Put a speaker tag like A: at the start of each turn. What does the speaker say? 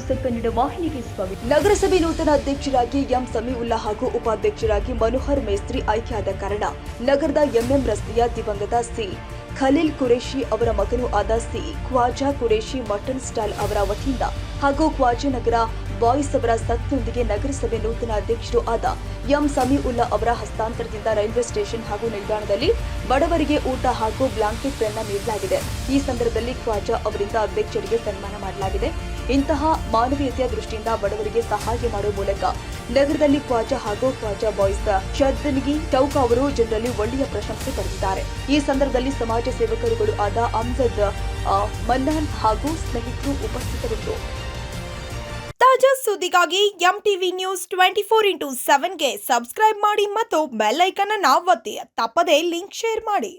A: News Kannada ವಾಹಿನಿಗೆ ಸ್ವಾಗತ.
B: ನಗರಸಭೆ ನೂತನ ಅಧ್ಯಕ್ಷರಾಗಿ ಎಂ ಸಮೀವುಲ್ಲಾ ಹಾಗೂ ಉಪಾಧ್ಯಕ್ಷರಾಗಿ ಮನೋಹರ್ ಮೇಸ್ತ್ರಿ ಆಯ್ಕೆಯಾದ ಕಾರಣ ನಗರದ ಎಂಎಂ ರಸ್ತೆಯ ದಿವಂಗತ ಸಿ ಖಲೀಲ್ ಕುರೇಶಿ ಅವರ ಮಗನೂ ಆದ C Khwaja Qureshi mutton stall ಅವರ ವತಿಯಿಂದ ಹಾಗೂ ಖ್ವಾಜಾನಗರ ಬಾಯ್ಸ್ ಅವರ ಸತ್ನೊಂದಿಗೆ ನಗರಸಭೆ ನೂತನ ಅಧ್ಯಕ್ಷರು ಆದ ಎಂ ಸಮೀವುಲ್ಲಾ ಅವರ ಹಸ್ತಾಂತರದಿಂದ ರೈಲ್ವೆ ಸ್ಟೇಷನ್ ಹಾಗೂ ನಿಲ್ದಾಣದಲ್ಲಿ ಬಡವರಿಗೆ ಊಟ ಹಾಗೂ ಬ್ಲಾಂಕೆಟ್ ಅನ್ನು ನೀಡಲಾಗಿದೆ. ಈ ಸಂದರ್ಭದಲ್ಲಿ ಖ್ವಾಜಾ ಅವರಿಂದ ಅಧ್ಯಕ್ಷರಿಗೆ ಸನ್ಮಾನ ಮಾಡಲಾಗಿದೆ. ಇಂತಹ ಮಾನವೀಯತೆಯ ದೃಷ್ಟಿಯಿಂದ ಬಡವರಿಗೆ ಸಹಾಯ ಮಾಡುವ ಮೂಲಕ ನಗರದಲ್ಲಿ ಖ್ವಾಜಾ ಹಾಗೂ ಖ್ವಾಜಾ ಬಾಯ್ಸ್ ಶರ್ದನ್ಗಿ ಚೌಕ ಅವರು ಜನರಲ್ಲಿ ಒಳ್ಳೆಯ ಪ್ರಶಂಸೆ ಪಡೆದಿದ್ದಾರೆ. ಈ ಸಂದರ್ಭದಲ್ಲಿ ಸಮಾಜ ಸೇವಕರುಗಳು ಆದ ಅಮ್ಜದ್ ಮನ್ನಾನ್ ಹಾಗೂ ಸ್ನೇಹಿತರು ಉಪಸ್ಥಿತರಿದ್ದರು.
C: ತಾಜಾ ಸುದ್ದಿಗಾಗಿ ಎಂಟಿವಿ ನ್ಯೂಸ್ 24x7ಗೆ ಸಬ್ಸ್ಕ್ರೈಬ್ ಮಾಡಿ ಮತ್ತು ಬೆಲ್ ಐಕಾನ್ ಅನ್ನು ಒತ್ತಿ. ತಪ್ಪದೇ ಲಿಂಕ್ ಶೇರ್ ಮಾಡಿ.